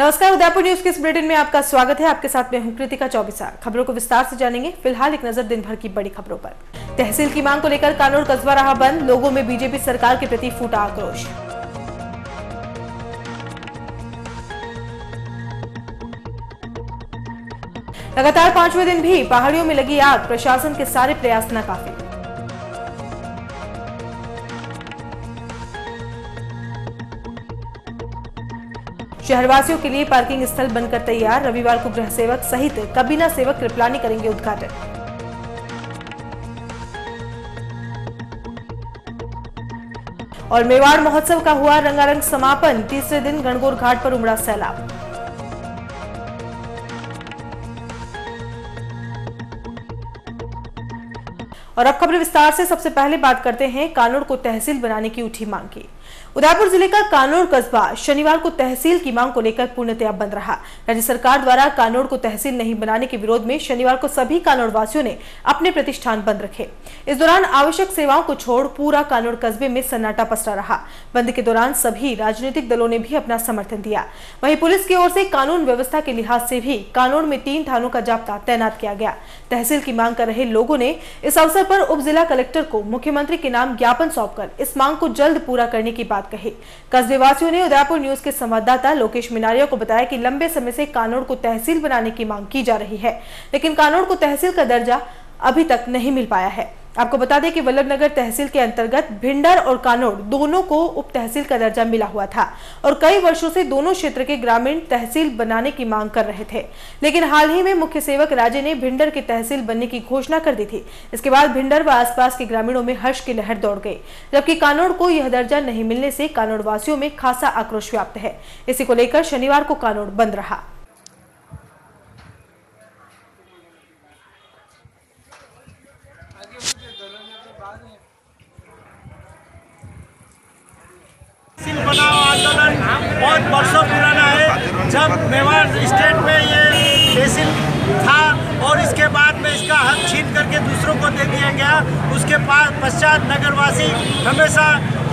नमस्कार, उदयपुर न्यूज के इस बुलेटिन में आपका स्वागत है। आपके साथ मैं हूं कृतिका चौबीसा। खबरों को विस्तार से जानेंगे। फिलहाल एक नजर दिन भर की बड़ी खबरों पर। तहसील की मांग को लेकर कानोड़ कस्बा रहा बंद। लोगों में बीजेपी सरकार के प्रति फूटा आक्रोश। लगातार 5वें दिन भी पहाड़ियों में लगी आग। प्रशासन के सारे प्रयास नाकाफी। शहरवासियों के लिए पार्किंग स्थल बनकर तैयार। रविवार को गृह सेवक सहित कबीना सेवक कृपलानी करेंगे उद्घाटन। और मेवाड़ महोत्सव का हुआ रंगारंग समापन। तीसरे दिन गणगौर घाट पर उमड़ा सैलाब। और अब खबर विस्तार से। सबसे पहले बात करते हैं कानोड़ को तहसील बनाने की उठी मांग की। उदयपुर जिले का कानोड़ कस्बा शनिवार को तहसील की मांग को लेकर पूर्णतया बंद रहा। राज्य सरकार द्वारा कानोड़ को तहसील नहीं बनाने के विरोध में शनिवार को सभी कानोड़ वासियों ने अपने प्रतिष्ठान बंद रखे। इस दौरान आवश्यक सेवाओं को छोड़ पूरा कानोड़ कस्बे में सन्नाटा पसरा रहा। बंद के दौरान सभी राजनीतिक दलों ने भी अपना समर्थन दिया। वहीं पुलिस की ओर से कानून व्यवस्था के लिहाज से भी कानोड़ में 3 थानों का जाब्ता तैनात किया गया। तहसील की मांग कर रहे लोगों ने इस अवसर पर उप जिला कलेक्टर को मुख्यमंत्री के नाम ज्ञापन सौंपकर इस मांग को जल्द पूरा करने की बात कही। कस्बे वासियों ने उदयपुर न्यूज के संवाददाता लोकेश मिनारिया को बताया कि लंबे समय से कानोड़ को तहसील बनाने की मांग की जा रही है, लेकिन कानोड़ को तहसील का दर्जा अभी तक नहीं मिल पाया है। आपको बता दें कि वल्लभनगर तहसील के अंतर्गत भिंडर और कानोड़ दोनों को उप तहसील का दर्जा मिला हुआ था और कई वर्षों से दोनों क्षेत्र के ग्रामीण तहसील बनाने की मांग कर रहे थे, लेकिन हाल ही में मुख्य सेवक राजे ने भिंडर की तहसील बनने की घोषणा कर दी थी। इसके बाद भिंडर व आसपास के ग्रामीणों में हर्ष की लहर दौड़ गई, जबकि कानोड़ को यह दर्जा नहीं मिलने से कानोड़ वासियों में खासा आक्रोश व्याप्त है। इसी को लेकर शनिवार को कानोड़ बंद रहा। तहसील बनाओ आंदोलन बहुत वर्षों पुराना है। जब मेवाड़ स्टेट में ये तहसील था और इसके बाद में इसका हक छीन करके दूसरों को दे दिया गया, उसके पश्चात नगरवासी हमेशा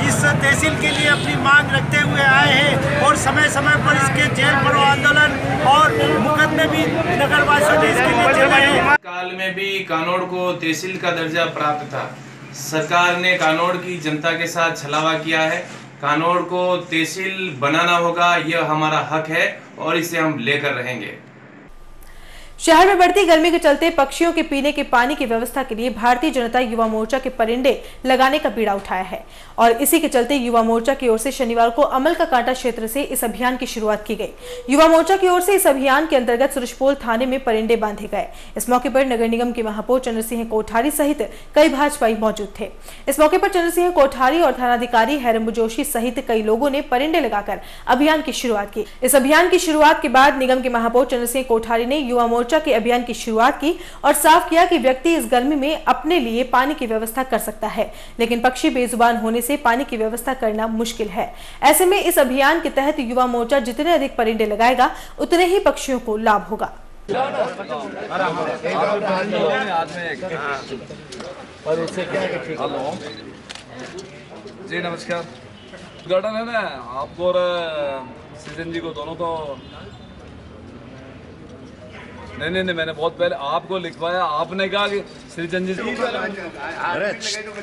इस तहसील के लिए अपनी मांग रखते हुए आए हैं और समय समय पर इसके जेल भरो आंदोलन और मुकदमे भी नगरवासियों ने इसके लिए चलाए हैं। काल में भी कानोड़ को तहसील का दर्जा प्राप्त था। सरकार ने कानोड़ की जनता के साथ छलावा किया है। कानोड़ को तहसील बनाना होगा, यह हमारा हक है और इसे हम लेकर रहेंगे। शहर में बढ़ती गर्मी के चलते पक्षियों के पीने के पानी की व्यवस्था के लिए भारतीय जनता युवा मोर्चा के परिंदे लगाने का बीड़ा उठाया है और इसी के चलते युवा मोर्चा की ओर से शनिवार को अमल का कांटा क्षेत्र से इस अभियान की शुरुआत की गई। युवा मोर्चा की ओर से इस अभियान के अंतर्गत सुरजपोल थाने में परिंदे बांधे गए। इस मौके पर नगर निगम के महापौर चंद्र सिंह कोठारी सहित कई भाजपाई मौजूद थे। इस मौके पर चंद्र सिंह कोठारी और थानाधिकारी हैरम्बू जोशी सहित कई लोगों ने परिंदे लगाकर अभियान की शुरुआत की। इस अभियान की शुरुआत के बाद निगम के महापौर चंद्र सिंह कोठारी ने युवा मोर्चा के अभियान की शुरुआत की और साफ किया कि व्यक्ति इस गर्मी में अपने लिए पानी की व्यवस्था कर सकता है, लेकिन पक्षी बेजुबान होने से पानी की व्यवस्था करना मुश्किल है। ऐसे में इस अभियान के तहत युवा मोर्चा जितने अधिक परिंदे लगाएगा उतने ही पक्षियों को लाभ होगा। जी नमस्कार। उद्घाटन है ना आपको और सृजन जी को दोनों को नहीं मैंने बहुत पहले आपको लिखवाया। आपने कहा कि सृजन जी अरे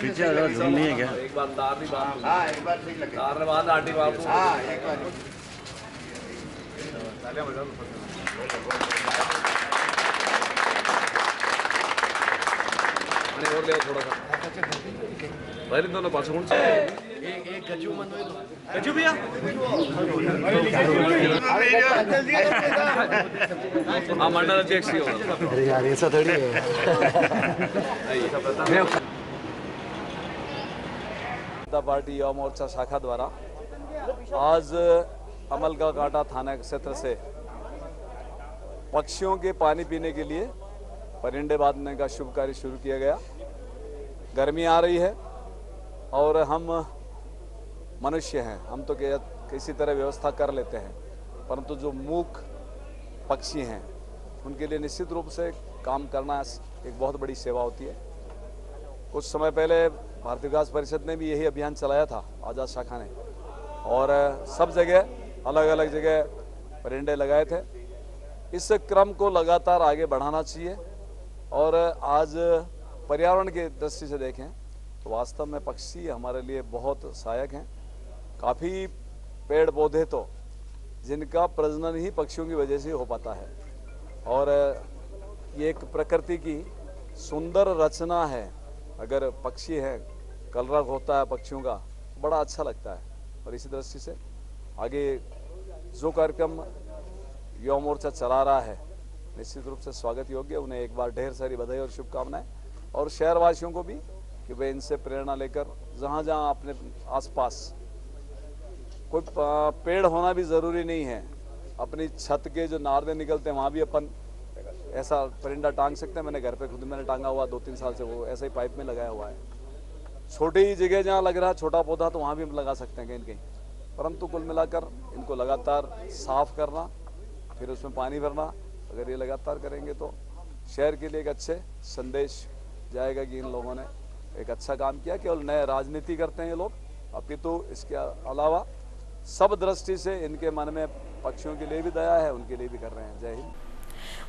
पीछे नहीं है क्या? एक बार तार नहीं बात हाँ, एक बार ठीक लगे तार ने बात आटी बात हाँ, एक बार और ले थोड़ा सा पहले दोनों पास कौन सा एक गजू भैया हाँ मंडल अध्यक्ष ही होगा। अरे यार ऐसा थोड़ी है। जनता पार्टी युवा मोर्चा शाखा द्वारा आज अमल का कांटा थाना क्षेत्र से पक्षियों के पानी पीने के लिए परिंदे बांधने का शुभ कार्य शुरू किया गया। गर्मी आ रही है और हम मनुष्य हैं, हम तो किसी तरह व्यवस्था कर लेते हैं, परंतु जो मूक पक्षी हैं उनके लिए निश्चित रूप से काम करना एक बहुत बड़ी सेवा होती है। कुछ समय पहले भारतीय विकास परिषद ने भी यही अभियान चलाया था, आज़ाद शाखा ने, और सब जगह अलग अलग जगह परिंदे लगाए थे। इस क्रम को लगातार आगे बढ़ाना चाहिए और आज पर्यावरण की दृष्टि से देखें तो वास्तव में पक्षी हमारे लिए बहुत सहायक हैं। काफ़ी पेड़ पौधे तो जिनका प्रजनन ही पक्षियों की वजह से हो पाता है और ये एक प्रकृति की सुंदर रचना है। अगर पक्षी हैं, कलरव होता है पक्षियों का, बड़ा अच्छा लगता है। और इसी दृष्टि से आगे जो कार्यक्रम युवा मोर्चा चला रहा है निश्चित रूप से स्वागत योग्य। उन्हें एक बार ढेर सारी बधाई और शुभकामनाएं और शहरवासियों को भी कि वे इनसे प्रेरणा लेकर जहाँ जहाँ अपने आसपास कोई पेड़ होना भी ज़रूरी नहीं है, अपनी छत के जो नार्दे निकलते हैं वहाँ भी अपन ऐसा परिंदा टांग सकते हैं। मैंने घर पे खुद मैंने टांगा हुआ 2-3 साल से, वो ऐसा ही पाइप में लगाया हुआ है। छोटी ही जगह जहाँ लग रहा है छोटा पौधा तो वहाँ भी हम लगा सकते हैं कहीं कहीं, परंतु कुल मिलाकर इनको लगातार साफ करना, फिर उसमें पानी भरना, अगर ये लगातार करेंगे तो शहर के लिए एक अच्छे संदेश जाएगा कि इन लोगों ने एक अच्छा काम किया। केवल नए राजनीति करते हैं ये लोग, अपितु इसके अलावा सब दृष्टि से इनके मन में पक्षियों के लिए भी दया है, उनके लिए भी कर रहे हैं। जय हिंद।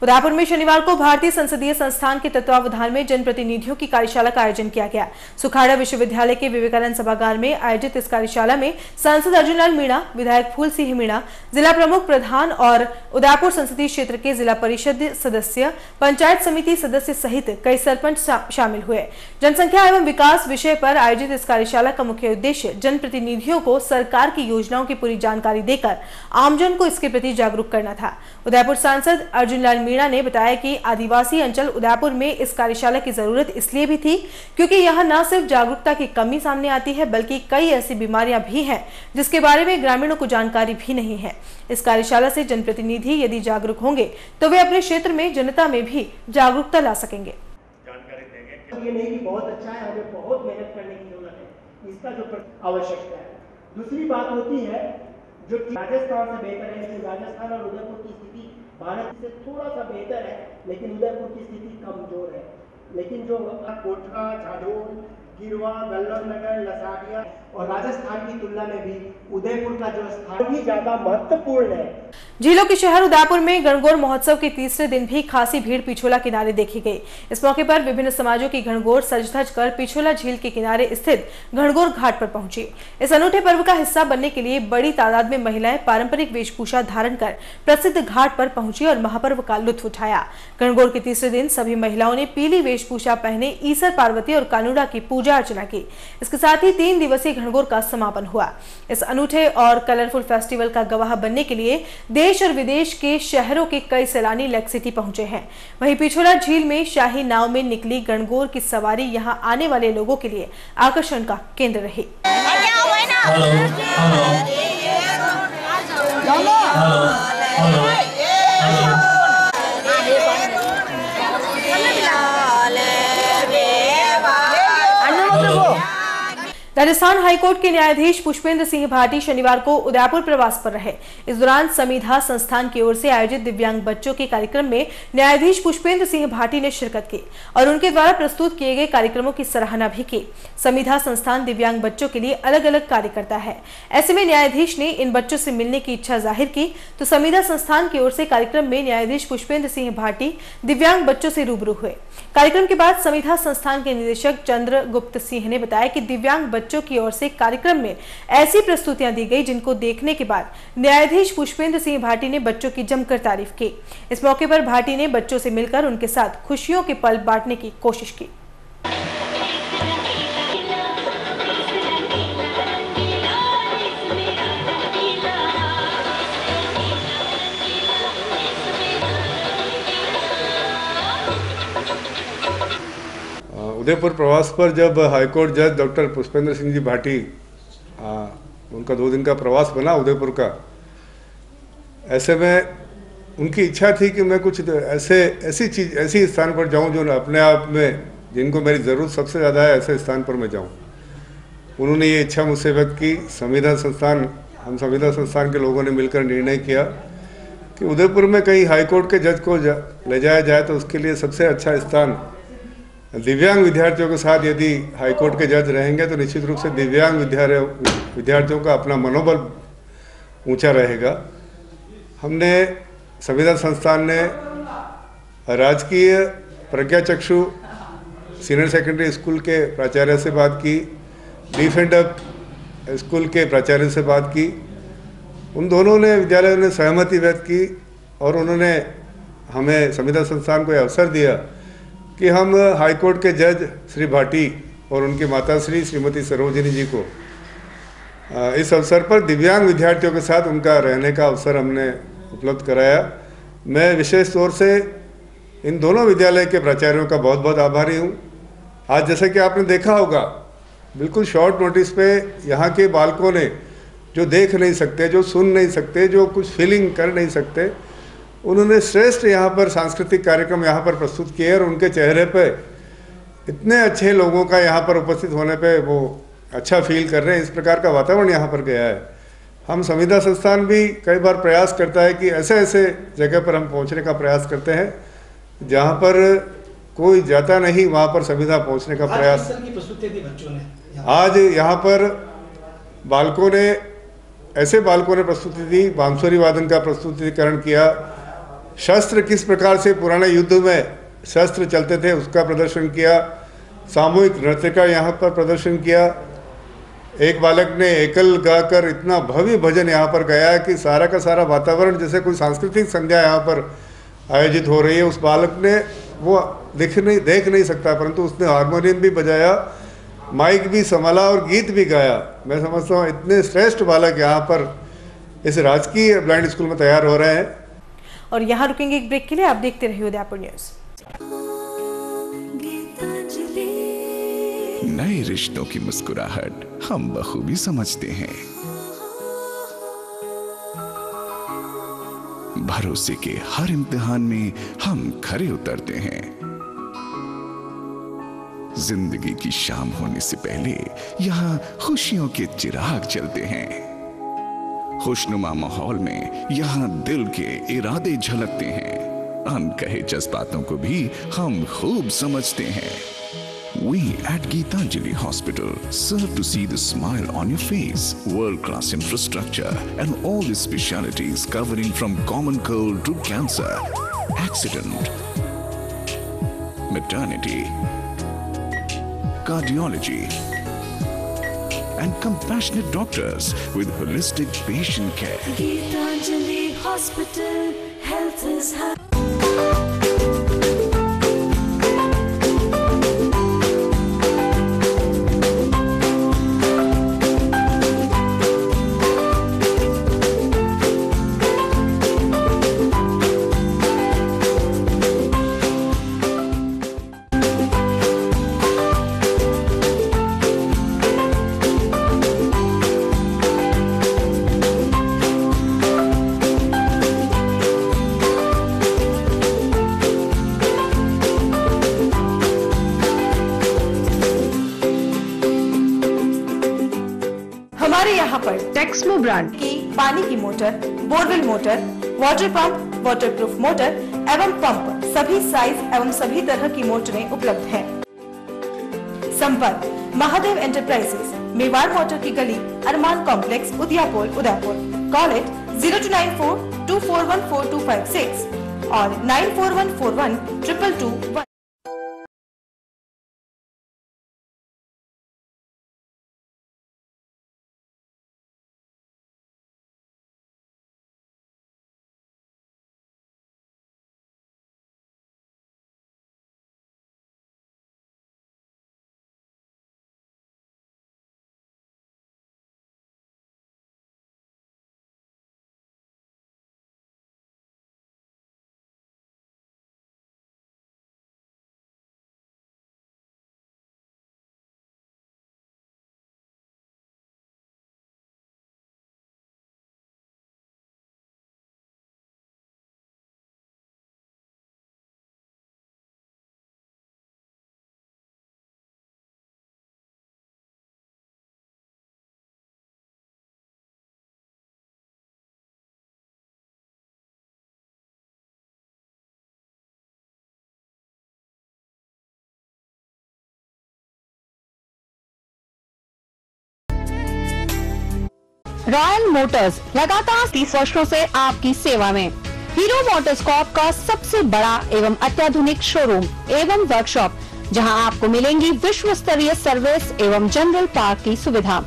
उदयपुर में शनिवार को भारतीय संसदीय संस्थान के तत्वावधान में जनप्रतिनिधियों की कार्यशाला का आयोजन किया गया। सुखाड़ा विश्वविद्यालय के विवेकानंद सभागार में आयोजित इस कार्यशाला में सांसद अर्जुन लाल मीणा, विधायक फूल सिंह मीणा, जिला प्रमुख प्रधान और उदयपुर संसदीय क्षेत्र के जिला परिषद सदस्य, पंचायत समिति सदस्य सहित कई सरपंच शामिल हुए। जनसंख्या एवं विकास विषय पर आयोजित इस कार्यशाला का मुख्य उद्देश्य जनप्रतिनिधियों को सरकार की योजनाओं की पूरी जानकारी देकर आमजन को इसके प्रति जागरूक करना था। उदयपुर सांसद अर्जुन लाल मीणा ने बताया कि आदिवासी अंचल उदयपुर में इस कार्यशाला की जरूरत इसलिए भी थी क्योंकि यहां न सिर्फ जागरूकता की कमी सामने आती है बल्कि कई ऐसी बीमारियां भी हैं जिसके बारे में ग्रामीणों को जानकारी भी नहीं है। इस कार्यशाला से जनप्रतिनिधि यदि जागरूक होंगे तो वे अपने क्षेत्र में जनता में भी जागरूकता ला सकेंगे। ये नहीं कि बहुत अच्छा है, हमें बहुत मेहनत करने की जरूरत है, इसका जो आवश्यकता है। दूसरी बात होती है जो राजस्थान से बेहतर है, लेकिन राजस्थान और उदयपुर की स्थिति भारत से थोड़ा सा बेहतर है, लेकिन उदयपुर की स्थिति कमजोर है। लेकिन जो कोटरा, झाडोल, गिरवा, वल्लभनगर, लसाड़िया और राजस्थान की तुलना में भी उदयपुर का जो स्थान भी ज्यादा महत्वपूर्ण है। झीलों के शहर उदयपुर में गणगौर महोत्सव के तीसरे दिन भी खासी भीड़ पिछोला किनारे देखी गई। इस मौके पर विभिन्न समाजों की गणगौर सज धज कर पिछोला झील के किनारे स्थित गणगौर घाट पर पहुंची। इस अनूठे पर्व का हिस्सा बनने के लिए बड़ी तादाद में महिलाएं पारंपरिक वेशभूषा धारण कर प्रसिद्ध घाट पर पहुंची और महापर्व का लुत्फ उठाया। गणगौर के तीसरे दिन सभी महिलाओं ने पीली वेशभूषा पहने ईसर पार्वती और कानुड़ा की पूजा अर्चना की। इसके साथ ही 3 दिवसीय गणगौर का समापन हुआ। इस अनूठे और कलरफुल फेस्टिवल का गवाह बनने के लिए देश और विदेश के शहरों के कई सैलानी लेक सिटी पहुंचे हैं। वहीं पिछोला झील में शाही नाव में निकली गणगौर की सवारी यहां आने वाले लोगों के लिए आकर्षण का केंद्र रही। राजस्थान हाईकोर्ट के न्यायाधीश पुष्पेंद्र सिंह भाटी शनिवार को उदयपुर प्रवास पर रहे। इस दौरान समिधा संस्थान की ओर से आयोजित दिव्यांग बच्चों के कार्यक्रम में न्यायाधीश पुष्पेंद्र सिंह भाटी ने शिरकत की और उनके द्वारा प्रस्तुत किए गए कार्यक्रमों की सराहना भी की। समिधा संस्थान दिव्यांग बच्चों के लिए अलग अलग कार्य करता है। ऐसे में न्यायाधीश ने इन बच्चों से मिलने की इच्छा जाहिर की तो समिधा संस्थान की ओर से कार्यक्रम में न्यायाधीश पुष्पेंद्र सिंह भाटी दिव्यांग बच्चों से रूबरू हुए। कार्यक्रम के बाद समिधा संस्थान के निदेशक चंद्रगुप्त सिंह ने बताया कि दिव्यांग बच्चों की ओर से कार्यक्रम में ऐसी प्रस्तुतियां दी गई जिनको देखने के बाद न्यायाधीश पुष्पेंद्र सिंह भाटी ने बच्चों की जमकर तारीफ की। इस मौके पर भाटी ने बच्चों से मिलकर उनके साथ खुशियों के पल बांटने की कोशिश की। उदयपुर प्रवास पर जब हाईकोर्ट जज डॉक्टर पुष्पेंद्र सिंह जी भाटी उनका 2 दिन का प्रवास बना उदयपुर का, ऐसे में उनकी इच्छा थी कि मैं कुछ ऐसी स्थान पर जाऊं जो अपने आप में जिनको मेरी ज़रूरत सबसे ज़्यादा है, ऐसे स्थान पर मैं जाऊं। उन्होंने ये इच्छा मुझसे व्यक्त की। हम संविधा संस्थान के लोगों ने मिलकर निर्णय किया कि उदयपुर में कहीं हाईकोर्ट के जज को ले जाया जाए तो उसके लिए सबसे अच्छा स्थान दिव्यांग विद्यार्थियों के साथ यदि हाईकोर्ट के जज रहेंगे तो निश्चित रूप से दिव्यांग विद्यार्थियों का अपना मनोबल ऊंचा रहेगा। हमने संविदा संस्थान ने राजकीय प्रज्ञाचक्षु सीनियर सेकेंडरी स्कूल के प्राचार्य से बात की, डिफेंडअप स्कूल के प्राचार्य से बात की। उन दोनों ने विद्यालयों ने सहमति व्यक्त की और उन्होंने हमें संविदा संस्थान को यह अवसर दिया कि हम हाईकोर्ट के जज श्री भाटी और उनकी माता श्रीमती सरोजिनी जी को इस अवसर पर दिव्यांग विद्यार्थियों के साथ उनका रहने का अवसर हमने उपलब्ध कराया। मैं विशेष तौर से इन दोनों विद्यालय के प्राचार्यों का बहुत बहुत आभारी हूँ। आज जैसे कि आपने देखा होगा, बिल्कुल शॉर्ट नोटिस पे यहाँ के बालकों ने जो देख नहीं सकते, जो सुन नहीं सकते, जो कुछ फीलिंग कर नहीं सकते, उन्होंने श्रेष्ठ यहाँ पर सांस्कृतिक कार्यक्रम यहाँ पर प्रस्तुत किए और उनके चेहरे पे इतने अच्छे लोगों का यहाँ पर उपस्थित होने पे वो अच्छा फील कर रहे हैं। इस प्रकार का वातावरण यहाँ पर गया है। हम संविदा संस्थान भी कई बार प्रयास करता है कि ऐसे ऐसे जगह पर हम पहुँचने का प्रयास करते हैं जहाँ पर कोई जाता नहीं, वहाँ पर संविदा पहुँचने का प्रयास। आज यहाँ पर बालकों ने ऐसे बालकों ने प्रस्तुति दी, बांसुरी वादन का प्रस्तुतिकरण किया, शस्त्र किस प्रकार से पुराने युद्ध में शस्त्र चलते थे उसका प्रदर्शन किया, सामूहिक नृत्य का यहाँ पर प्रदर्शन किया। एक बालक ने एकल गाकर इतना भव्य भजन यहाँ पर गाया कि सारा का सारा वातावरण जैसे कोई सांस्कृतिक संध्या यहाँ पर आयोजित हो रही है। उस बालक ने वो देख नहीं सकता, परंतु उसने हारमोनियम भी बजाया, माइक भी संभाला और गीत भी गाया। मैं समझता हूँ इतने श्रेष्ठ बालक यहाँ पर इस राजकीय ब्लाइंड स्कूल में तैयार हो रहे हैं। और यहाँ रुकेंगे एक ब्रेक के लिए। आप देखते रहिए उदयपुर न्यूज। नए रिश्तों की मुस्कुराहट हम बखूबी समझते हैं। भरोसे के हर इम्तिहान में हम खरे उतरते हैं। जिंदगी की शाम होने से पहले यहाँ खुशियों के चिराग जलते हैं। खुशनुमा माहौल में यहाँ दिल के इरादे झलकते हैं। अनकहे जज्बातों को भी हम खूब समझते हैं। We at Geetanjali Hospital serve to see the smile on your face. World-class infrastructure and all the specialities covering from common cold to cancer, accident, maternity, cardiology, and compassionate doctors with holistic patient care. Geetanjali Hospital, health is happy. हमारे यहाँ पर Texmo brand की पानी की motor, borewell motor, water pump, waterproof motor एवं pump सभी size एवं सभी तरह की मोटरें उपलब्ध हैं। संपर्क महादेव एंटरप्राइजेस, मेवाड़ मोटर की गली, Arman complex, Udaipur, Udaipur. Call it 0294241426 और 9414122221। रॉयल मोटर्स लगातार 30 वर्षों से आपकी सेवा में। हीरो मोटरकॉर्प का सबसे बड़ा एवं अत्याधुनिक शोरूम एवं वर्कशॉप, जहां आपको मिलेंगी विश्व स्तरीय सर्विस एवं जनरल पार्क की सुविधा।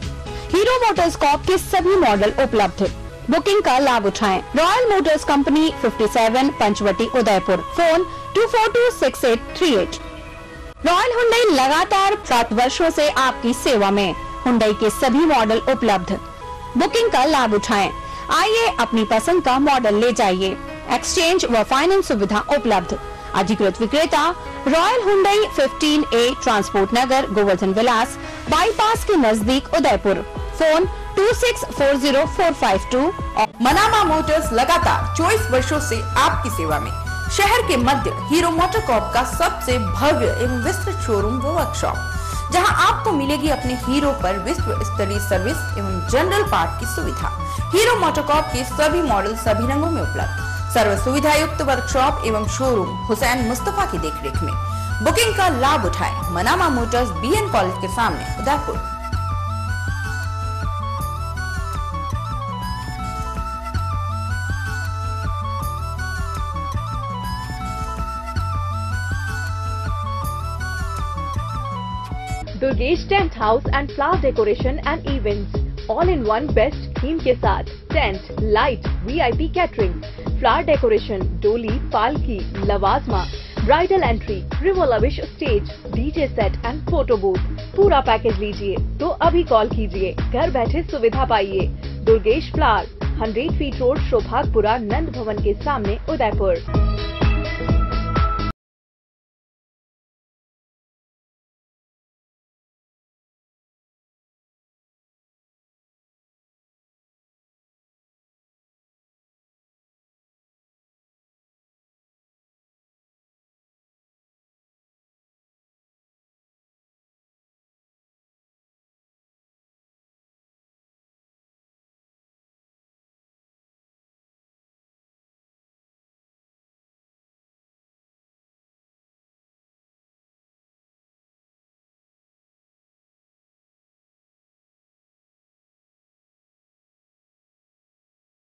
हीरो मोटरकॉर्प के सभी मॉडल उपलब्ध। बुकिंग का लाभ उठाएं। Royal Motors company 57 Panchvati Udaipur, phone 2426838। Royal Hyundai लगातार 7 वर्षों से आपकी सेवा में। हुंडई के सभी मॉडल उपलब्ध। बुकिंग का लाभ उठाएं। आइए अपनी पसंद का मॉडल ले जाइए। एक्सचेंज व फाइनेंस सुविधा उपलब्ध। अधिकृत विक्रेता रॉयल हुंडई 15A ट्रांसपोर्ट नगर, गोवर्धन विलास, बाईपास के नजदीक उदयपुर, फोन 26404552। मनामा मोटर्स लगातार 24 वर्षों से आपकी सेवा में। शहर के मध्य हीरो मोटरकॉर्प का सबसे भव्य एवं विस्तृत शोरूम व वर्कशॉप, जहां आपको मिलेगी अपने हीरो पर विश्व स्तरीय सर्विस एवं जनरल पार्ट की सुविधा। हीरो मोटरकॉर्प के सभी मॉडल सभी रंगों में उपलब्ध। सर्व सुविधा युक्त वर्कशॉप एवं शोरूम हुसैन मुस्तफा की देखरेख में। बुकिंग का लाभ उठाएं। मनामा मोटर्स BN कॉलेज के सामने Udaipur. Durgesh tent house and flower decoration and events, all in one best theme के साथ tent, light, VIP catering, flower decoration, डोली, पालकी, लवाजमा, ब्राइडल एंट्री, रिवोलविश stage, DJ set and photo booth. पूरा पैकेज लीजिए तो अभी कॉल कीजिए। घर बैठे सुविधा पाइए। Durgesh flower, 100 feet road, Shobhagpura, Nand Bhawan के सामने Udaipur.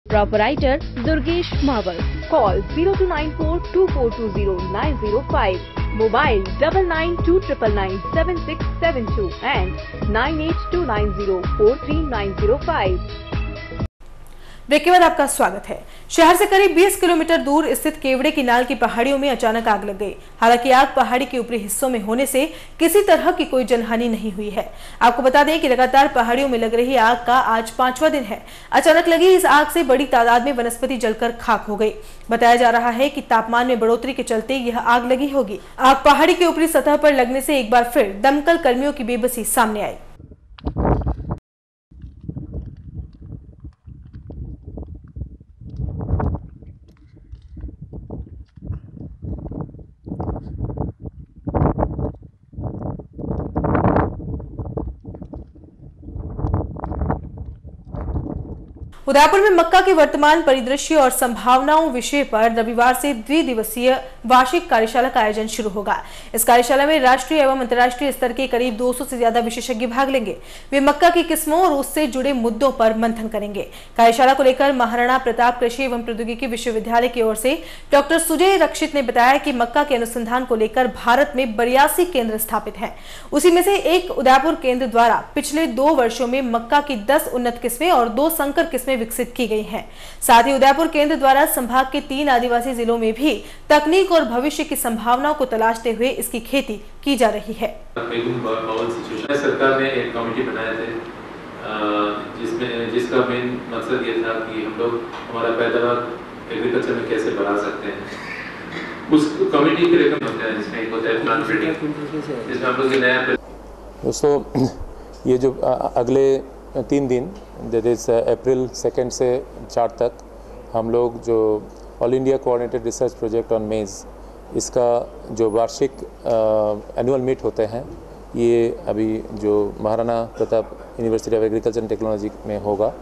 Proprietor Durgesh Mawar. Call 02942420 Mobile 9929997672 and 9829043905. Break के बाद आपका स्वागत है। शहर से करीब 20 किलोमीटर दूर स्थित केवड़े की नाल की पहाड़ियों में अचानक आग लग गई। हालांकि आग पहाड़ी के ऊपरी हिस्सों में होने से किसी तरह की कोई जनहानि नहीं हुई है। आपको बता दें कि लगातार पहाड़ियों में लग रही आग का आज 5वां दिन है। अचानक लगी इस आग से बड़ी तादाद में वनस्पति जलकर खाक हो गई। बताया जा रहा है कि तापमान में बढ़ोतरी के चलते यह आग लगी होगी। आग पहाड़ी के ऊपरी सतह पर लगने से एक बार फिर दमकल कर्मियों की बेबसी सामने आई। उदयपुर में मक्का के वर्तमान परिदृश्य और संभावनाओं विषय पर रविवार से द्विदिवसीय वार्षिक कार्यशाला का आयोजन शुरू होगा। इस कार्यशाला में राष्ट्रीय एवं अंतर्राष्ट्रीय स्तर के करीब 200 से ज्यादा विशेषज्ञ भाग लेंगे। वे मक्का की किस्मों और उससे जुड़े मुद्दों पर मंथन करेंगे। कार्यशाला को लेकर महाराणा प्रताप कृषि एवं प्रौद्योगिकी विश्वविद्यालय की ओर से डॉक्टर सुजय रक्षित ने बताया कि मक्का के अनुसंधान को लेकर भारत में 82 केंद्र स्थापित हैं। उसी में से एक उदयपुर केंद्र द्वारा पिछले 2 वर्षों में मक्का की 10 उन्नत किस्में और 2 संकर किस्में विकसित की गई हैं। साथ ही उदयपुर केंद्र द्वारा संभाग के 3 आदिवासी जिलों में भी तकनीक और भविष्य की संभावनाओं को तलाशते हुए इसकी खेती की जा रही है। सरकार ने एक कमेटी बनाए थे जिसका मेन मकसद ये था कि हम लोग हमारा पैदावार एग्रीकल्चर में कैसे बढ़ा सकते हैं। उस कमेटी के रिकमेंड होते हैं जिसमें एक होता है प्लांट ब्रीडिंग, जिसमें हम लोग नया दोस्तों ये जो अगले 3 दिन दैट इज अप्रैल 2 से 4 तक हम लोग जो all India coordinated research project on मेज इसका जो वार्षिक एनुअल मीट होते हैं ये अभी जो Maharana Pratap university of agriculture and technology में होगा।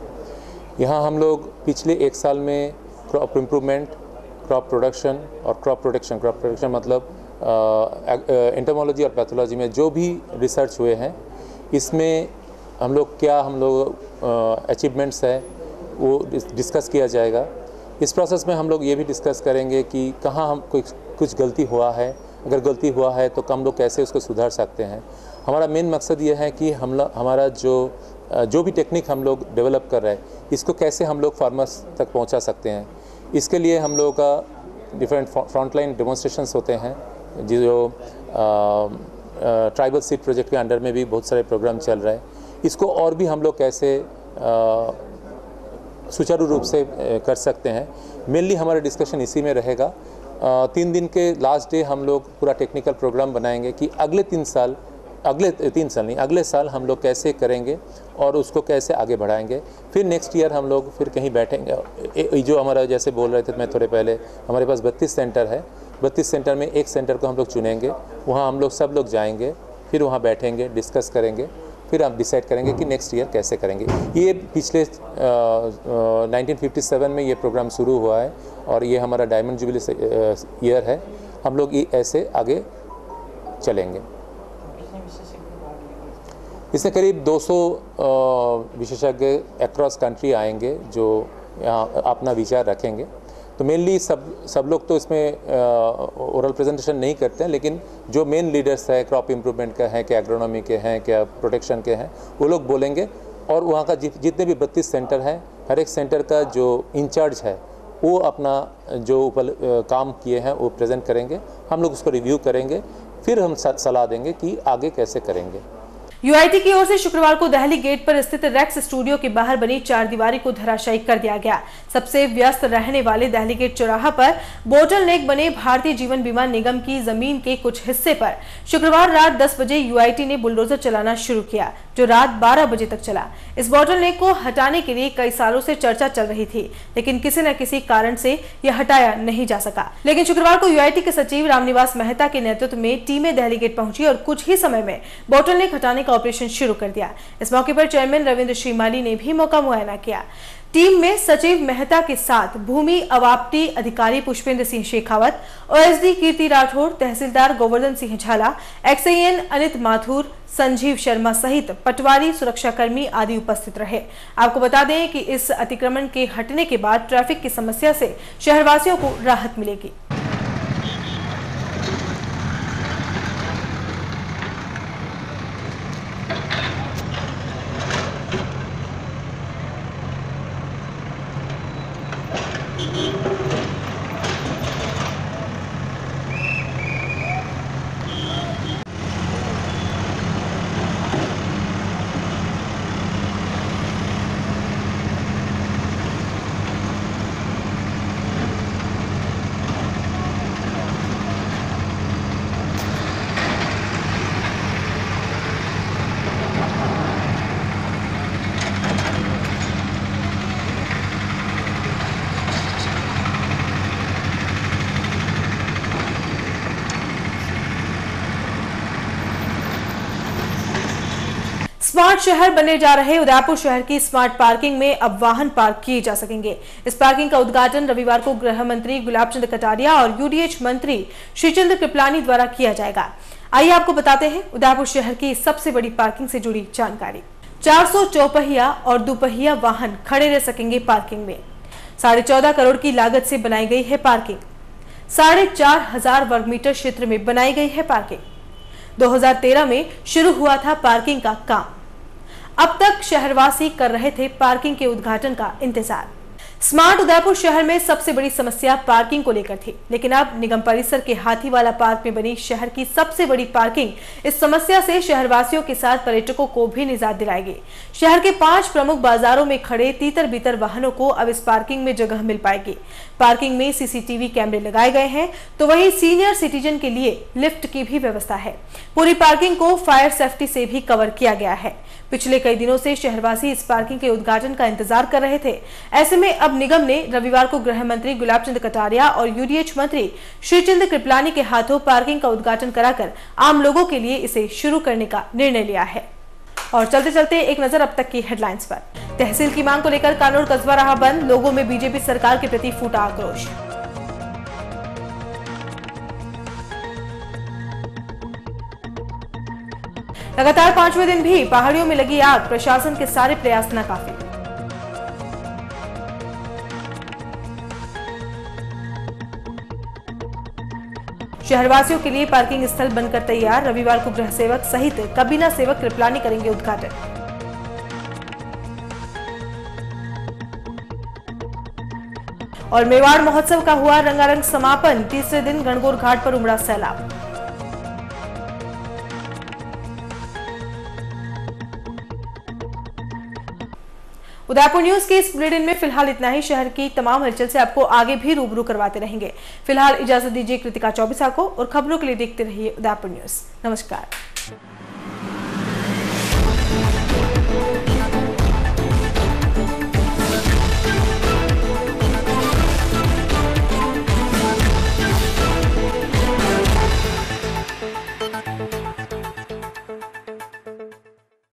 यहाँ हम लोग पिछले 1 साल में क्रॉप इम्प्रूवमेंट, क्रॉप प्रोडक्शन और क्रॉप प्रोटेक्शन मतलब एंटोमोलॉजी और पैथोलॉजी में जो भी रिसर्च हुए हैं इसमें हम लोग अचीवमेंट्स है वो डिस्कस किया जाएगा। इस प्रोसेस में हम लोग ये भी डिस्कस करेंगे कि कहाँ हम कुछ गलती हुआ है, अगर गलती हुआ है तो हम लोग कैसे उसको सुधार सकते हैं। हमारा मेन मकसद ये है कि हमारा जो भी टेक्निक हम लोग डेवलप कर रहे हैं इसको कैसे हम लोग फार्मर्स तक पहुंचा सकते हैं। इसके लिए हम लोगों का डिफरेंट फ्रंटलाइन डेमोन्स्ट्रेशंस होते हैं, जो ट्राइबल सीड प्रोजेक्ट के अंडर में भी बहुत सारे प्रोग्राम चल रहे हैं। इसको और भी हम लोग कैसे सुचारू रूप से कर सकते हैं, मेनली हमारा डिस्कशन इसी में रहेगा। 3 दिन के लास्ट डे हम लोग पूरा टेक्निकल प्रोग्राम बनाएंगे कि अगले 3 साल अगले साल हम लोग कैसे करेंगे और उसको कैसे आगे बढ़ाएंगे। फिर नेक्स्ट ईयर हम लोग फिर कहीं बैठेंगे। जो हमारा जैसे बोल रहे थे मैं थोड़े पहले, हमारे पास 32 सेंटर है, 32 सेंटर में एक सेंटर को हम लोग चुनेंगे, वहाँ हम लोग सब लोग जाएंगे, फिर वहाँ बैठेंगे, डिस्कस करेंगे, फिर आप डिसाइड करेंगे कि नेक्स्ट ईयर कैसे करेंगे। ये पिछले 1957 में ये प्रोग्राम शुरू हुआ है और ये हमारा डायमंड जुबली ईयर है। हम लोग ऐसे आगे चलेंगे। इसमें करीब 200 विशेषज्ञ अक्रॉस कंट्री आएंगे जो यहाँ अपना विचार रखेंगे। तो मेनली सब लोग तो इसमें ओरल प्रेजेंटेशन नहीं करते हैं, लेकिन जो मेन लीडर्स है, क्रॉप इम्प्रूवमेंट के हैं, क्या एग्रोनॉमी के हैं, क्या प्रोटेक्शन के हैं, वो लोग बोलेंगे। और वहाँ का जितने भी 32 सेंटर हैं, हर एक सेंटर का जो इंचार्ज है वो अपना जो काम किए हैं वो प्रेजेंट करेंगे। हम लोग उसको रिव्यू करेंगे, फिर हम सलाह देंगे कि आगे कैसे करेंगे। यूआईटी की ओर से शुक्रवार को दहली गेट पर स्थित रेक्स स्टूडियो के बाहर बनी 4 दीवारी को धराशायी कर दिया गया। सबसे व्यस्त रहने वाले दहली गेट चौराहा पर बोटल नेक बने भारतीय जीवन बीमा निगम की जमीन के कुछ हिस्से पर शुक्रवार रात 10 बजे यूआईटी ने बुलडोजर चलाना शुरू किया, जो रात 12 बजे तक चला। इस बोटल नेक को हटाने के लिए कई सालों से चर्चा चल रही थी, लेकिन किसी न किसी कारण से यह हटाया नहीं जा सका। लेकिन शुक्रवार को यूआईटी के सचिव रामनिवास मेहता के नेतृत्व में टीमें दहली गेट पहुंची और कुछ ही समय में बोटल नेक हटाने ऑपरेशन शुरू कर दिया। इस मौके पर चेयरमैन रविंद्र श्रीमाली ने भी मौका मुआयना किया। टीम में सचिव मेहता के साथ भूमि अवाप्ति अधिकारी पुष्पेंद्र सिंह शेखावत, ओएसडी कीर्ति राठौर, तहसीलदार गोवर्धन सिंह झाला, एक्सआईएन अनित माथुर, संजीव शर्मा सहित पटवारी, सुरक्षाकर्मी आदि उपस्थित रहे। आपको बता दें कि इस अतिक्रमण के हटने के बाद ट्रैफिक की समस्या से शहरवासियों को राहत मिलेगी। स्मार्ट शहर बनने जा रहे उदयपुर शहर की स्मार्ट पार्किंग में अब वाहन पार्क किए जा सकेंगे। इस पार्किंग का उद्घाटन रविवार को गृह मंत्री गुलाब चंद कटारिया और यूडीएच मंत्री श्रीचंद्र कृपलानी द्वारा किया जाएगा। आइए आपको बताते हैं उदयपुर शहर की सबसे बड़ी पार्किंग से जुड़ी जानकारी। 400 चौपहिया और दुपहिया वाहन खड़े रह सकेंगे पार्किंग में। 14.5 करोड़ की लागत से बनाई गई है पार्किंग। 4,500 वर्ग मीटर क्षेत्र में बनाई गई है पार्किंग। 2013 में शुरू हुआ था पार्किंग का काम। अब तक शहरवासी कर रहे थे पार्किंग के उद्घाटन का इंतजार। स्मार्ट उदयपुर शहर में सबसे बड़ी समस्या पार्किंग को लेकर थी, लेकिन अब निगम परिसर के हाथीवाला पार्क में बनी शहर की सबसे बड़ी पार्किंग इस समस्या से शहरवासियों के साथ पर्यटकों को भी निजात दिलाएगी। शहर के 5 प्रमुख बाजारों में खड़े तीतर बीतर वाहनों को अब इस पार्किंग में जगह मिल पाएगी। पार्किंग में सीसीटीवी कैमरे लगाए गए हैं, तो वहीं सीनियर सिटीजन के लिए लिफ्ट की भी व्यवस्था है। पूरी पार्किंग को फायर सेफ्टी से भी कवर किया गया है। पिछले कई दिनों से शहरवासी इस पार्किंग के उद्घाटन का इंतजार कर रहे थे। ऐसे में अब निगम ने रविवार को गृह मंत्री गुलाब चंद कटारिया और यूडीएच मंत्री श्रीचंद्र कृपलानी के हाथों पार्किंग का उद्घाटन कराकर आम लोगों के लिए इसे शुरू करने का निर्णय लिया है। और चलते चलते एक नजर अब तक की हेडलाइंस पर। तहसील की मांग को लेकर कानूर कस्बा रहा बंद, लोगों में बीजेपी सरकार के प्रति फूटा आक्रोश। लगातार 5वें दिन भी पहाड़ियों में लगी आग, प्रशासन के सारे प्रयास नाकाफी। शहरवासियों के लिए पार्किंग स्थल बनकर तैयार, रविवार को गृह सेवक सहित कबीना सेवक कृपलानी करेंगे उद्घाटन। और मेवाड़ महोत्सव का हुआ रंगारंग समापन, तीसरे दिन गणगौर घाट पर उमड़ा सैलाब। उदयपुर न्यूज के इस बुलेटिन में फिलहाल इतना ही। शहर की तमाम हलचल से आपको आगे भी रूबरू करवाते रहेंगे। फिलहाल इजाजत दीजिए कृतिका चौबीसा को, और खबरों के लिए देखते रहिए उदयपुर न्यूज। नमस्कार।